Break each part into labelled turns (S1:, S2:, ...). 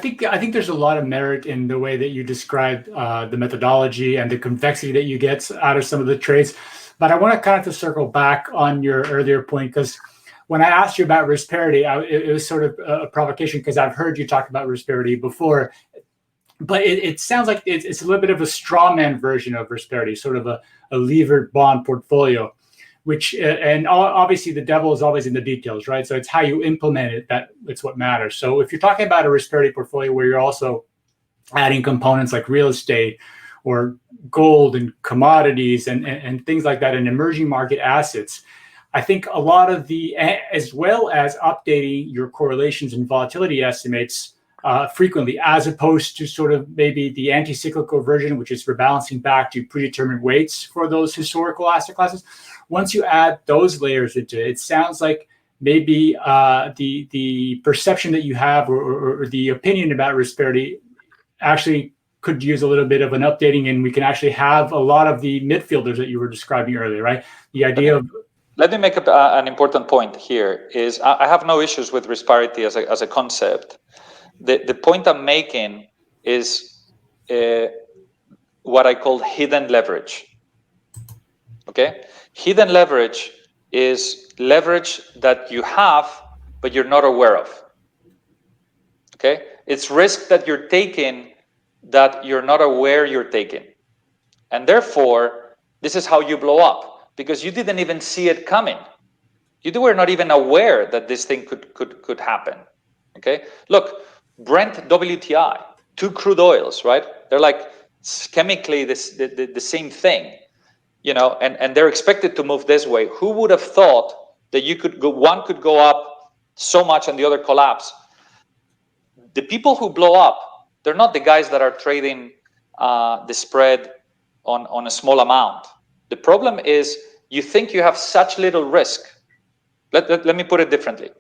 S1: think there's a lot of merit in the way that you described the methodology and the convexity that you get out of some of the trades. But I want to kind of to circle back on your earlier point, because when I asked you about risk parity, it was sort of a provocation because I've heard you talk about risk parity before. But it sounds like it's a little bit of a straw man version of risk parity, sort of a levered bond portfolio, which and obviously the devil is always in the details, right? So it's how you implement it it's what matters. So if you're talking about a risk parity portfolio where you're also adding components like real estate or gold and commodities and things like that and emerging market assets, I think a lot of as well as updating your correlations and volatility estimates frequently, as opposed to sort of maybe the anti-cyclical version, which is rebalancing back to predetermined weights for those historical asset classes. Once you add those layers into it, it sounds like maybe the perception that you have or the opinion about risk parity actually could use a little bit of an updating, and we can actually have a lot of the midfielders that you were describing earlier, right? The idea of...
S2: Let me make an important point here is I have no issues with risk parity as a concept. The point I'm making is what I call hidden leverage. Okay? Hidden leverage is leverage that you have, but you're not aware of. Okay? It's risk that you're taking that you're not aware you're taking. And therefore, this is how you blow up, because you didn't even see it coming. You were not even aware that this thing could happen. Okay? Look, Brent, WTI, two crude oils, right? They're like chemically the same thing, you know, and they're expected to move this way. Who would have thought that one could go up so much and the other collapse? The people who blow up, they're not the guys that are trading the spread on a small amount. The problem is you think you have such little risk. Let me put it differently.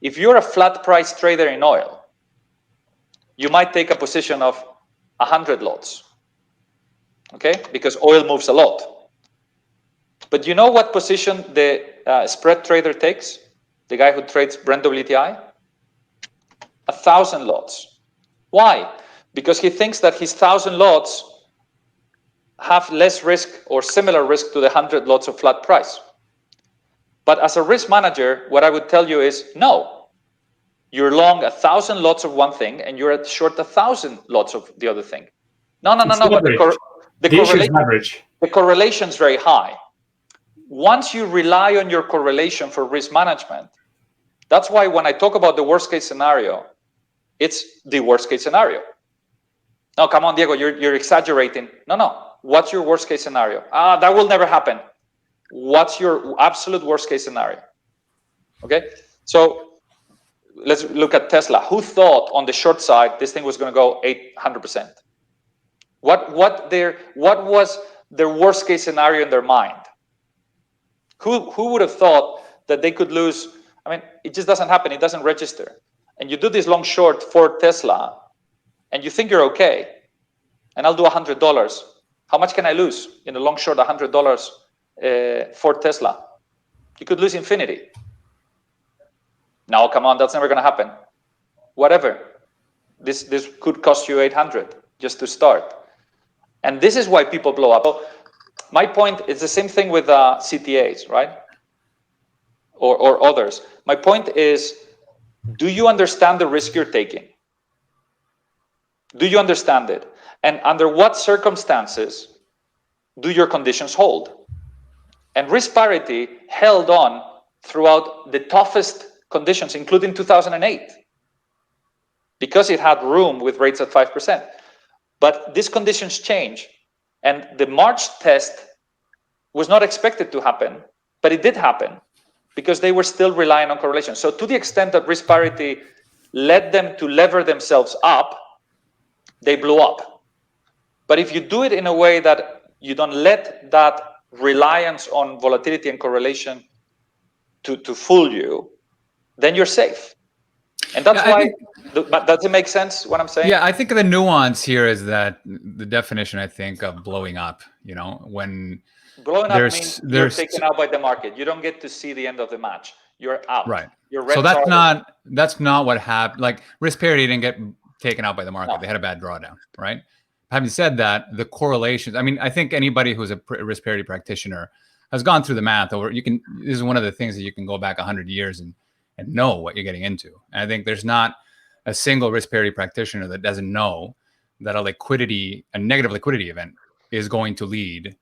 S2: If you're a flat price trader in oil, you might take a position of 100 lots, okay? Because oil moves a lot. But you know what position the spread trader takes? The guy who trades Brent WTI? 1,000 lots. Why? Because he thinks that his 1,000 lots have less risk or similar risk to the 100 lots of flat price. But as a risk manager, what I would tell you is, no. You're long 1,000 lots of one thing, and you're short 1,000 lots of the other thing. No. But the correlation is very high. Once you rely on your correlation for risk management, that's why when I talk about the worst case scenario, it's the worst case scenario. No, come on, Diego, you're exaggerating. No. What's your worst case scenario? That will never happen. What's your absolute worst case scenario? Okay, so let's look at Tesla. Who thought on the short side this thing was going to go 800%? What was their worst case scenario in their mind? Who would have thought that they could lose? I mean, it just doesn't happen. It doesn't register. And you do this long short for Tesla, and you think you're okay. And I'll do $100. How much can I lose in a long short? $100 for Tesla. You could lose infinity. No, come on, that's never going to happen. Whatever. This could cost you 800 just to start. And this is why people blow up. So my point is the same thing with CTAs, right? Or others. My point is, do you understand the risk you're taking? Do you understand it? And under what circumstances do your conditions hold? And risk parity held on throughout the toughest conditions, including 2008, because it had room with rates at 5%. But these conditions change, and the March test was not expected to happen, but it did happen because they were still relying on correlation. So to the extent that risk parity led them to lever themselves up, they blew up. But if you do it in a way that you don't let that reliance on volatility and correlation to fool you, then you're safe. And that's why, does it make sense what I'm saying?
S3: Yeah, I think the nuance here is that the definition, I think, of blowing up, you know, when
S2: blowing up means you're taken out by the market. You don't get to see the end of the match. You're out.
S3: Right.
S2: You're
S3: so that's not what happened. Like risk parity didn't get taken out by the market.
S2: No.
S3: They had a bad drawdown, right? Having said that, the correlations, I mean, I think anybody who's a risk parity practitioner has gone through the math over, this is one of the things that you can go back 100 years and know what you're getting into. And I think there's not a single risk parity practitioner that doesn't know that a negative liquidity event is going to lead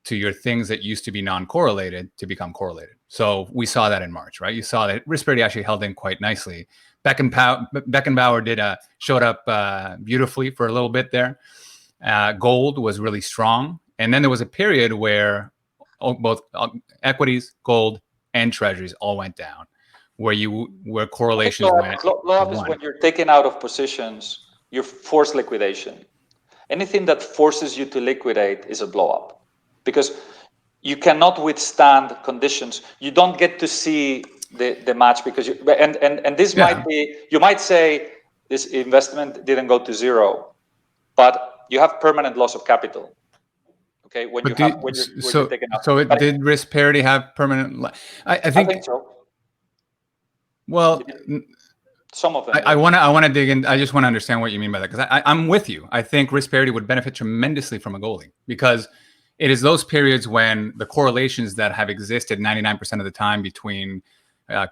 S3: to your things that used to be non-correlated to become correlated. So we saw that in March, right? You saw that risk parity actually held in quite nicely. Beckenbauer showed up beautifully for a little bit there. Gold was really strong. And then there was a period where both equities, gold, and treasuries all went down, where correlations went.
S2: Blow-up is when you're taken out of positions, you force liquidation. Anything that forces you to liquidate is a blow-up, because you cannot withstand conditions. You don't get to see the match because this might be, you might say this investment didn't go to zero, but you have permanent loss of capital. Okay, when you're taken out.
S3: So did risk parity have permanent? I think
S2: so.
S3: Well,
S2: some of them.
S3: I want to dig in. I just want to understand what you mean by that, because I'm with you. I think risk parity would benefit tremendously from a goalie, because it is those periods when the correlations that have existed 99% of the time between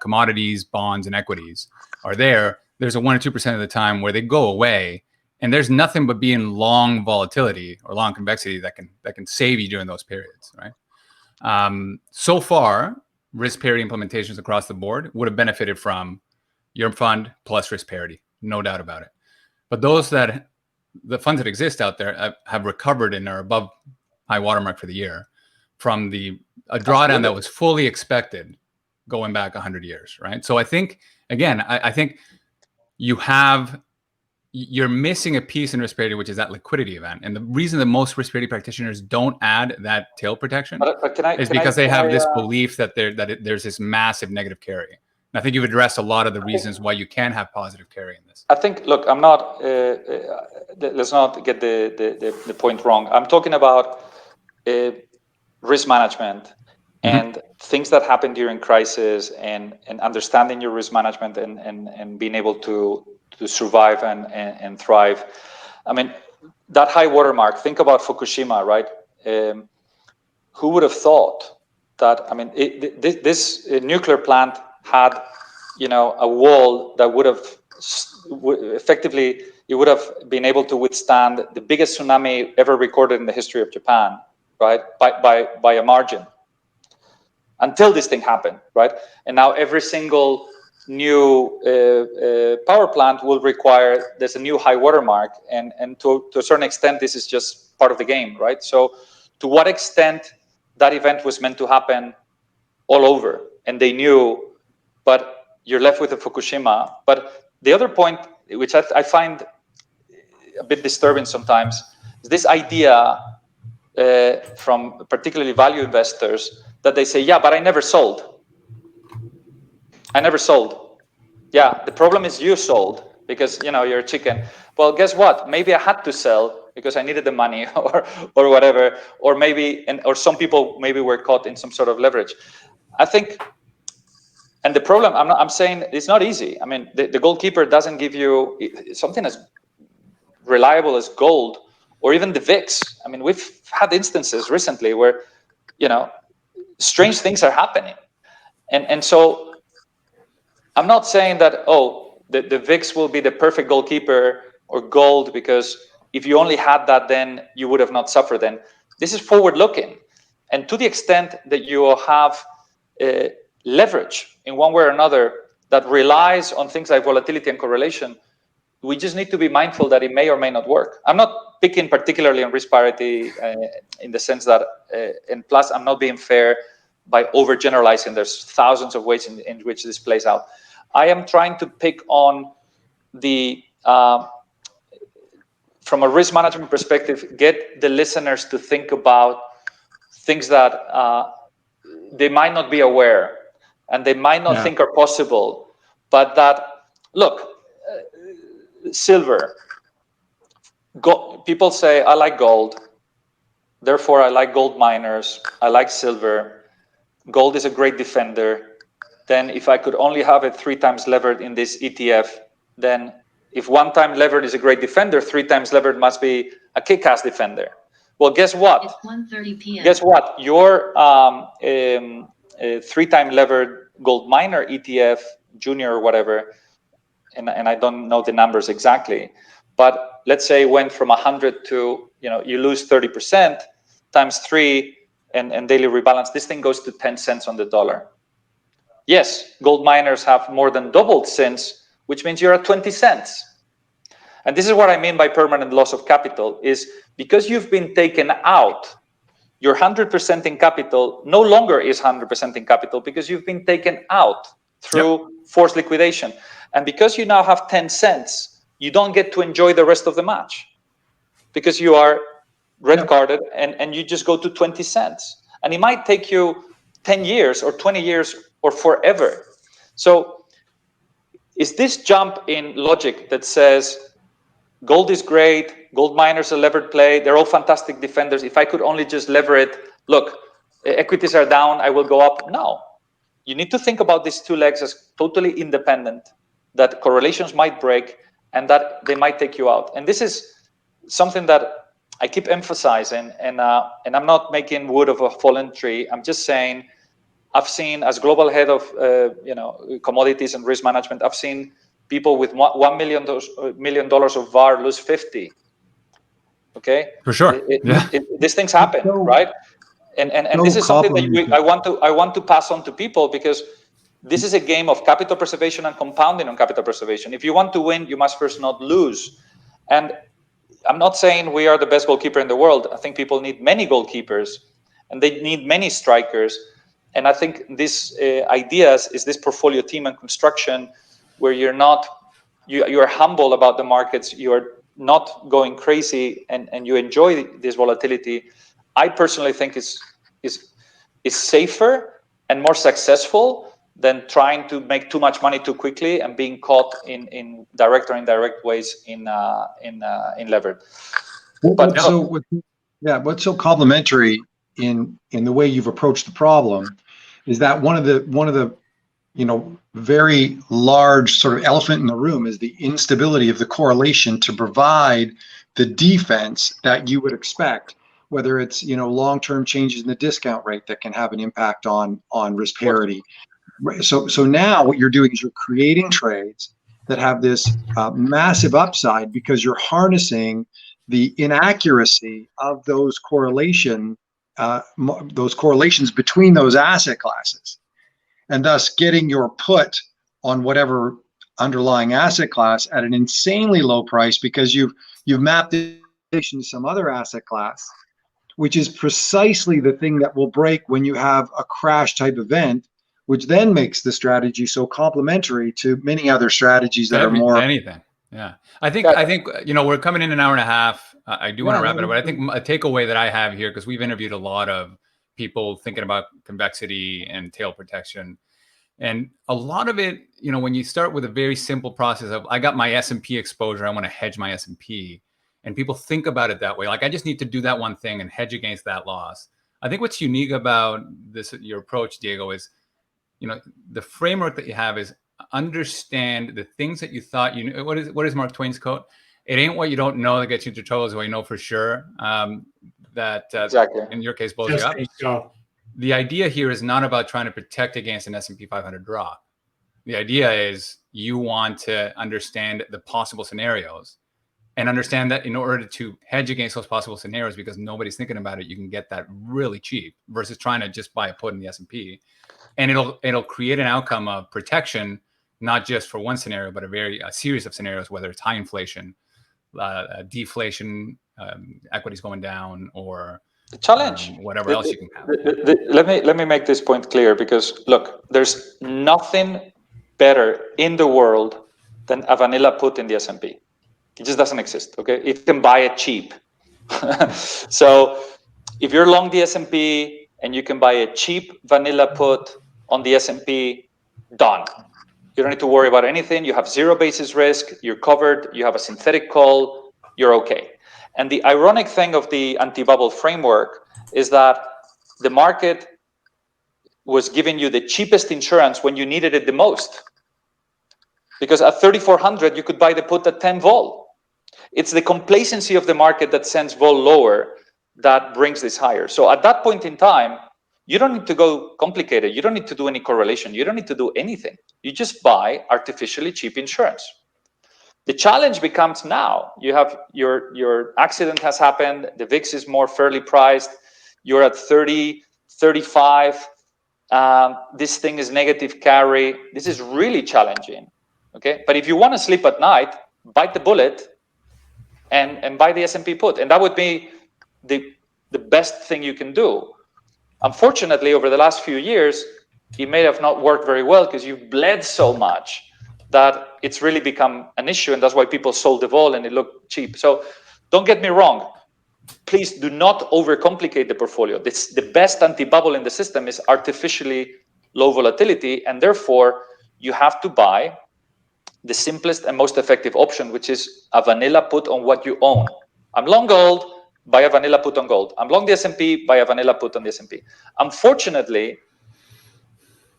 S3: commodities, bonds, and equities are there. There's a 1 or 2% of the time where they go away, and there's nothing but being long volatility or long convexity that can save you during those periods, right? So far, risk parity implementations across the board would have benefited from your fund plus risk parity, no doubt about it. But the funds that exist out there have recovered and are above high watermark for the year from a drawdown that was fully expected going back 100 years, right? So I think, again, I think you're missing a piece in risk parity, which is that liquidity event. And the reason that most risk parity practitioners don't add that tail protection is because they have this belief that there's this massive negative carry. And I think you've addressed a lot of the reasons why you can have positive carry in this.
S2: I think, look, I'm not, let's not get the point wrong. I'm talking about risk management and things that happen during crisis, and understanding your risk management and being able to survive and thrive. I mean, that high watermark, think about Fukushima, right? Who would have thought that, I mean, this nuclear plant had, a wall that would have effectively, it would have been able to withstand the biggest tsunami ever recorded in the history of Japan, right? By a margin, until this thing happened, right? And now every single new power plant will require, there's a new high watermark, and to a certain extent, this is just part of the game, right? So to what extent that event was meant to happen all over, and they knew, but you're left with a Fukushima. But the other point, which I find a bit disturbing sometimes, is this idea from particularly value investors that they say, yeah, but I never sold. I never sold. Yeah, the problem is you sold because, you're a chicken. Well, guess what? Maybe I had to sell because I needed the money or whatever, or maybe, or some people maybe were caught in some sort of leverage. I think, and the problem, I'm saying it's not easy. I mean, the goalkeeper doesn't give you something as reliable as gold, or even the VIX. I mean, we've had instances recently where, strange things are happening. And so I'm not saying that, the VIX will be the perfect goalkeeper or gold, because if you only had that, then you would have not suffered. Then this is forward looking. And to the extent that you have leverage in one way or another that relies on things like volatility and correlation, we just need to be mindful that it may or may not work. I'm not picking particularly on risk parity in the sense that, and plus I'm not being fair by overgeneralizing. There's thousands of ways in which this plays out. I am trying to pick on the, from a risk management perspective, get the listeners to think about things that they might not be aware and they might not think are possible, but that, look, silver, people say, I like gold, therefore I like gold miners, I like silver, gold is a great defender, then if I could only have it 3 times levered in this ETF, then If 1 time levered is a great defender, 3 times levered must be a kick-ass defender. Well, guess what?
S4: It's 1:30 p.m.
S2: Guess what? Your 3 time levered gold miner ETF, junior or whatever, and I don't know the numbers exactly, but let's say it went from 100 to, you lose 30% times 3 and daily rebalance. This thing goes to 10 cents on the dollar. Yes, gold miners have more than doubled since, which means you're at 20 cents. And this is what I mean by permanent loss of capital, is because you've been taken out, your 100% in capital no longer is 100% in capital because you've been taken out through forced liquidation. And because you now have 10 cents, you don't get to enjoy the rest of the match because you are red carded and you just go to 20 cents. And it might take you 10 years or 20 years or forever. So is this jump in logic that says gold is great, gold miners are levered play, they're all fantastic defenders, if I could only just lever it, look, equities are down, I will go up? No. You need to think about these 2 legs as totally independent, that correlations might break and that they might take you out. And this is something that I keep emphasizing, and I'm not making wood of a fallen tree. I'm just saying, I've seen, as global head of commodities and risk management, I've seen people with $1 million of VAR lose 50. Okay,
S3: for sure.
S2: These things happen, right? And this is something that I want to pass on to people, because this is a game of capital preservation and compounding on capital preservation. If you want to win, you must first not lose. And I'm not saying we are the best goalkeeper in the world. I think people need many goalkeepers and they need many strikers. And I think this ideas is this portfolio team and construction where you're humble about the markets, you're not going crazy, and you enjoy this volatility. I personally think is safer and more successful than trying to make too much money too quickly and being caught in direct or indirect ways in levered.
S5: What's so complementary in the way you've approached the problem is that one of the very large sort of elephant in the room is the instability of the correlation to provide the defense that you would expect, whether it's long-term changes in the discount rate that can have an impact on risk parity. So now what you're doing is you're creating trades that have this massive upside because you're harnessing the inaccuracy of those correlations between those asset classes, and thus getting your put on whatever underlying asset class at an insanely low price because you've mapped it to some other asset class, which is precisely the thing that will break when you have a crash type event, which then makes the strategy so complementary to many other strategies that are more
S3: anything. Yeah, I think we're coming in an hour and a half. I do want to wrap it up, but I think a takeaway that I have here, because we've interviewed a lot of people thinking about convexity and tail protection, and a lot of it, when you start with a very simple process of I got my S&P exposure, I want to hedge my S&P, and people think about it that way, like I just need to do that one thing and hedge against that loss. I think what's unique about your approach, Diego, is the framework that you have is understand the things that you thought you knew. What is Mark Twain's quote? It ain't what you don't know that gets you into trouble, is what you know for sure. Exactly. In your case, blows you up. The idea here is not about trying to protect against an S&P 500 drop. The idea is you want to understand the possible scenarios and understand that in order to hedge against those possible scenarios, because nobody's thinking about it, you can get that really cheap versus trying to just buy a put in the S&P. And it'll create an outcome of protection, not just for one scenario, but a series of scenarios, whether it's high inflation, deflation, equities going down, or
S2: the challenge,
S3: whatever else you can have.
S2: Let me make this point clear, because look, there's nothing better in the world than a vanilla put in the S&P. It just doesn't exist. Okay, you can buy it cheap. So if you're long the S&P and you can buy a cheap vanilla put on the S&P, done. You don't need to worry about anything. You have zero basis risk. You're covered. You have a synthetic call. You're okay. And the ironic thing of the anti-bubble framework is that the market was giving you the cheapest insurance when you needed it the most. because at 3,400 you could buy the put at 10 vol. It's the complacency of the market that sends vol lower that brings this higher. So at that point in time, you don't need to go complicated. You don't need to do any correlation. You don't need to do anything. You just buy artificially cheap insurance. The challenge becomes now. You have your accident has happened. The VIX is more fairly priced. You're at 30, 35. This thing is negative carry. This is really challenging. Okay, but if you want to sleep at night, bite the bullet and buy the S&P put, and that would be the best thing you can do. Unfortunately, over the last few years, it may have not worked very well because you've bled so much that it's really become an issue, and that's why people sold the vol and it looked cheap. So don't get me wrong. Please do not overcomplicate the portfolio. The best anti-bubble in the system is artificially low volatility, and therefore you have to buy the simplest and most effective option, which is a vanilla put on what you own. I'm long gold, buy a vanilla put on gold. I'm long the S&P, buy a vanilla put on the S&P. Unfortunately,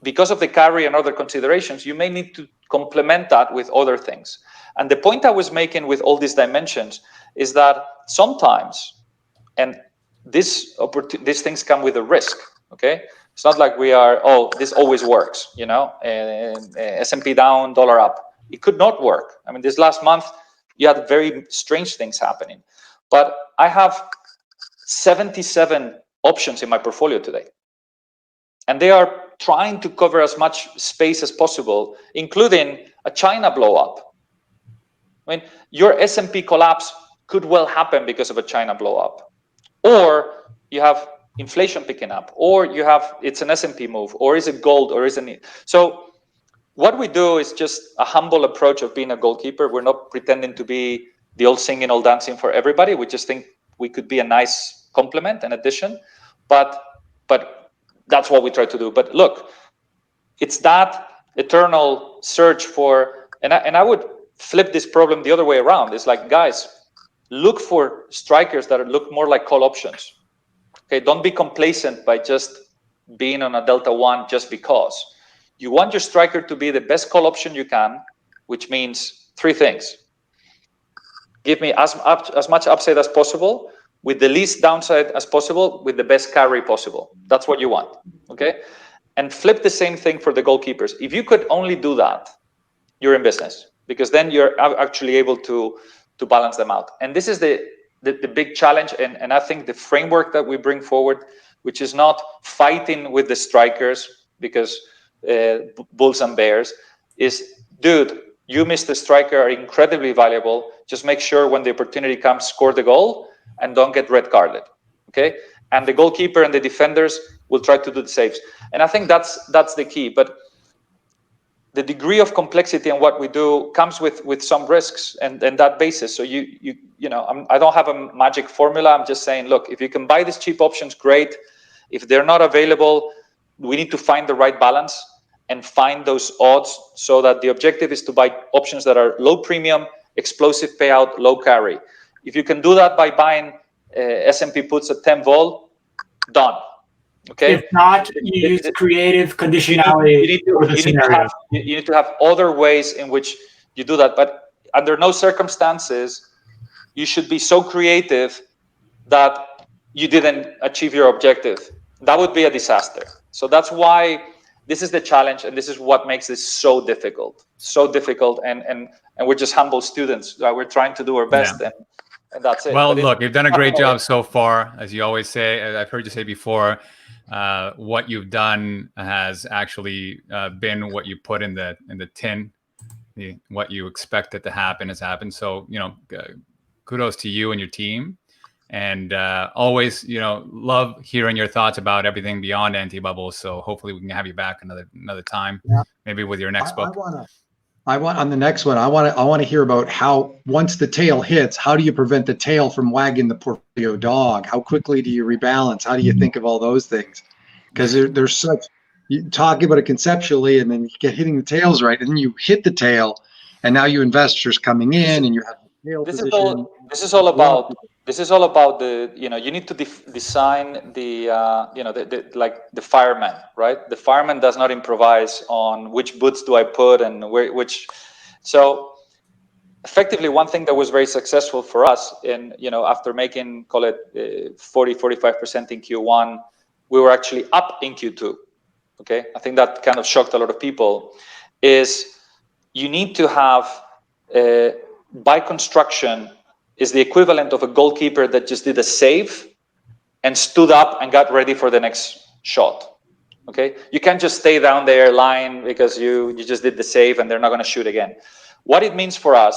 S2: because of the carry and other considerations, you may need to complement that with other things. And the point I was making with all these dimensions is that sometimes, and these things come with a risk, okay? It's not like we are, oh, this always works, you know, S&P down, dollar up. It could not work. I mean, this last month, you had very strange things happening. But I have 77 options in my portfolio today. And they are trying to cover as much space as possible, including a China blow up. I mean, your S&P collapse could well happen because of a China blow up. Or you have inflation picking up, or you have, it's an S&P move, or is it gold, or isn't it? So what we do is just a humble approach of being a goalkeeper. We're not pretending to be the old singing, old dancing for everybody. We just think we could be a nice complement and addition, but that's what we try to do. But look, it's that eternal search for, and I would flip this problem the other way around. It's like, guys, look for strikers that look more like call options. Okay, don't be complacent by just being on a delta one just because. You want your striker to be the best call option you can, which means three things. Give me as much upside as possible, with the least downside as possible, with the best carry possible. That's what you want, okay? And flip the same thing for the goalkeepers. If you could only do that, you're in business, because then you're actually able to balance them out. And this is the big challenge, and I think the framework that we bring forward, which is not fighting with the strikers, because bulls and bears, is, dude, you, Mr. Striker, are incredibly valuable. Just make sure when the opportunity comes, score the goal and don't get red carded, okay? And the goalkeeper and the defenders will try to do the saves. And I think that's the key. But the degree of complexity and what we do comes with some risks and that basis. So you know, I don't have a magic formula. I'm just saying, look, if you can buy these cheap options, great. If they're not available, we need to find the right balance and find those odds, so that the objective is to buy options that are low premium, explosive payout, low carry. If you can do that by buying S&P puts at 10 vol, done. Okay.
S1: If not, you use creative conditionality.
S2: You need to have other ways in which you do that, but under no circumstances you should be so creative that you didn't achieve your objective. That would be a disaster. So that's why this is the challenge, and this is what makes this so difficult, and we're just humble students. We're trying to do our best, yeah. and that's it.
S3: Well, look, you've done a great job so far, as you always say. As I've heard you say before, what you've done has actually been what you put in the tin. What you expected to happen has happened. So, you know, kudos to you and your team. And always, you know, love hearing your thoughts about everything beyond anti-bubble. So hopefully we can have you back another time, yeah. Maybe with your next book.
S5: I want on the next one. I want to hear about how, once the tail hits, how do you prevent the tail from wagging the portfolio dog? How quickly do you rebalance? How do you think of all those things? Because there's such, you talk about it conceptually, and then you get hitting the tails right, and then you hit the tail, and now you investors coming in, and you have the tail position.
S2: This is all about the, you know, you need to design the, you know, like the fireman, right? The fireman does not improvise on which boots do I put and which, So effectively, one thing that was very successful for us in, after making, call it 40, 45% in Q1, we were actually up in Q2. Okay. I think that kind of shocked a lot of people. Is you need to have, by construction, is the equivalent of a goalkeeper that just did a save and stood up and got ready for the next shot. Okay, you can't just stay down there lying because you just did the save and they're not going to shoot again. What it means for us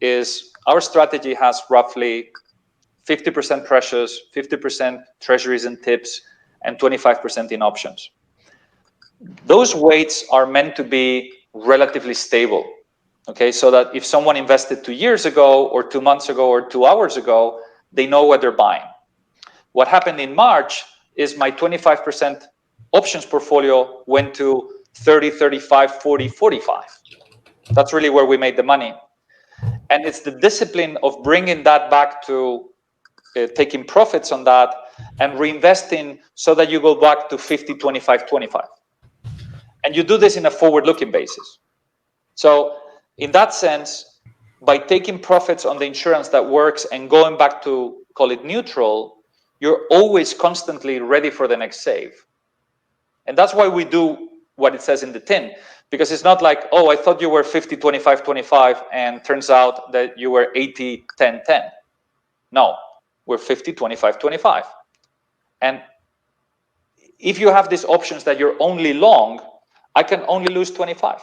S2: is our strategy has roughly 50% precious, 50% treasuries and tips, and 25% in options. Those weights are meant to be relatively stable. Okay, so that if someone invested 2 years ago or 2 months ago or 2 hours ago, they know what they're buying. What happened in March is my 25% options portfolio went to 30, 35, 40, 45. That's really where we made the money. And it's the discipline of bringing that back to taking profits on that and reinvesting so that you go back to 50, 25, 25. And you do this in a forward-looking basis. So in that sense, by taking profits on the insurance that works and going back to, call it neutral, you're always constantly ready for the next save. And that's why we do what it says in the tin, because it's not like, oh, I thought you were 50, 25, 25, and turns out that you were 80, 10, 10. No, we're 50, 25, 25. And if you have these options that you're only long, I can only lose 25.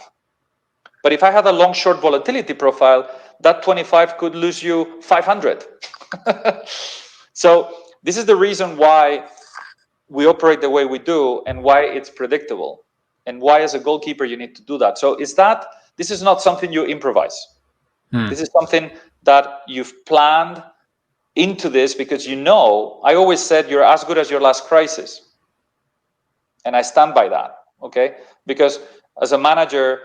S2: But if I have a long short volatility profile, that 25 could lose you 500. So this is the reason why we operate the way we do and why it's predictable and why as a goalkeeper you need to do that. So this is not something you improvise. This is something that you've planned into this because I always said you're as good as your last crisis. And I stand by that, okay? Because as a manager,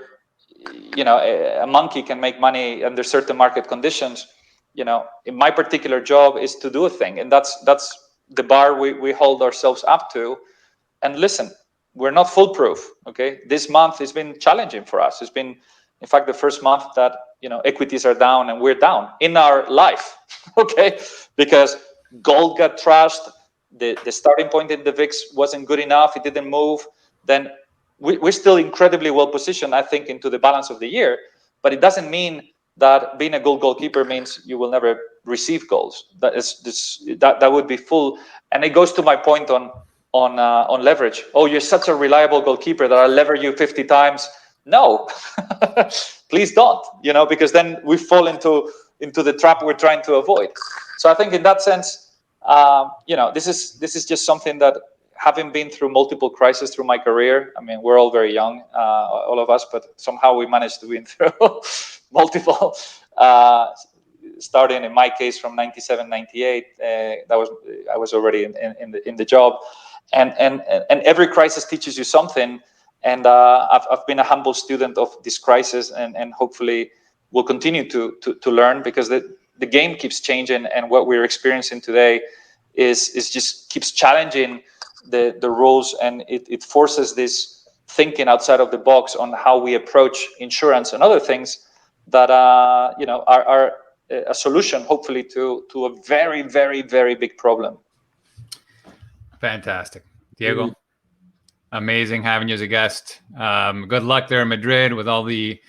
S2: a monkey can make money under certain market conditions. In my particular job is to do a thing, and that's the bar we hold ourselves up to. And listen, we're not foolproof. Okay, this month has been challenging for us. It's been, in fact, the first month that equities are down and we're down in our life. Okay, because gold got trashed. The starting point in the VIX wasn't good enough. It didn't move. Then we're still incredibly well positioned, I think, into the balance of the year. But it doesn't mean that being a goalkeeper means you will never receive goals. That would be full. And it goes to my point on leverage. Oh, you're such a reliable goalkeeper that I'll lever you 50 times. No, please don't. Because then we fall into the trap we're trying to avoid. So I think in that sense, this is just something that, having been through multiple crises through my career, I mean, we're all very young, all of us, but somehow we managed to win through multiple, starting in my case from 97, 98. I was already in the job, and every crisis teaches you something. And I've been a humble student of this crisis, and hopefully will continue to learn, because the game keeps changing, and what we're experiencing today is just keeps challenging the rules, and it forces this thinking outside of the box on how we approach insurance and other things that are a solution, hopefully, to a very, very, very big problem.
S3: Fantastic, Diego. Amazing having you as a guest. Good luck there in Madrid with all the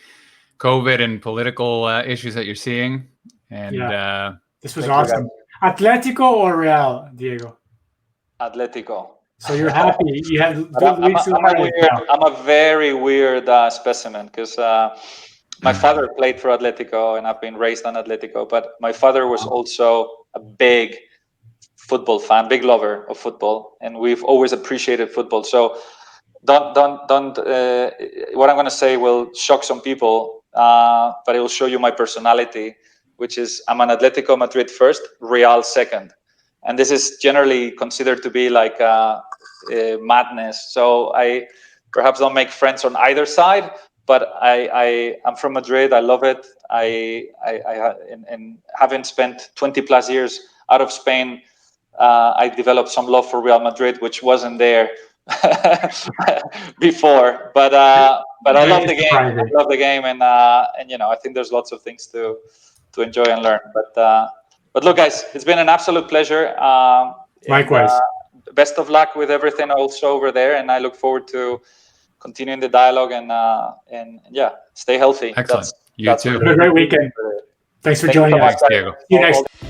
S3: COVID and political issues that you're seeing. And
S1: this was awesome. Atletico or Real, Diego?
S2: Atletico.
S1: So you're happy. You have.
S2: I'm a very weird specimen, because my father played for Atletico, and I've been raised on Atletico. But my father was also a big football fan, big lover of football, and we've always appreciated football. So don't. What I'm going to say will shock some people, but it will show you my personality, which is I'm an Atletico Madrid first, Real second. And this is generally considered to be like madness. So I perhaps don't make friends on either side, but I'm from Madrid. I love it. And having spent 20 plus years out of Spain, I developed some love for Real Madrid, which wasn't there before. But but I love the game. I
S1: Private.
S2: love the game, and I think there's lots of things to enjoy and learn. But look, guys, it's been an absolute pleasure.
S1: Likewise.
S2: Best of luck with everything also over there, and I look forward to continuing the dialogue and stay healthy.
S3: Excellent.
S2: That's
S3: You too.
S1: Have a great weekend. Thanks for
S2: Thank you
S1: joining
S2: so
S1: us.
S2: much,
S3: Thanks, Diego.
S1: See you next.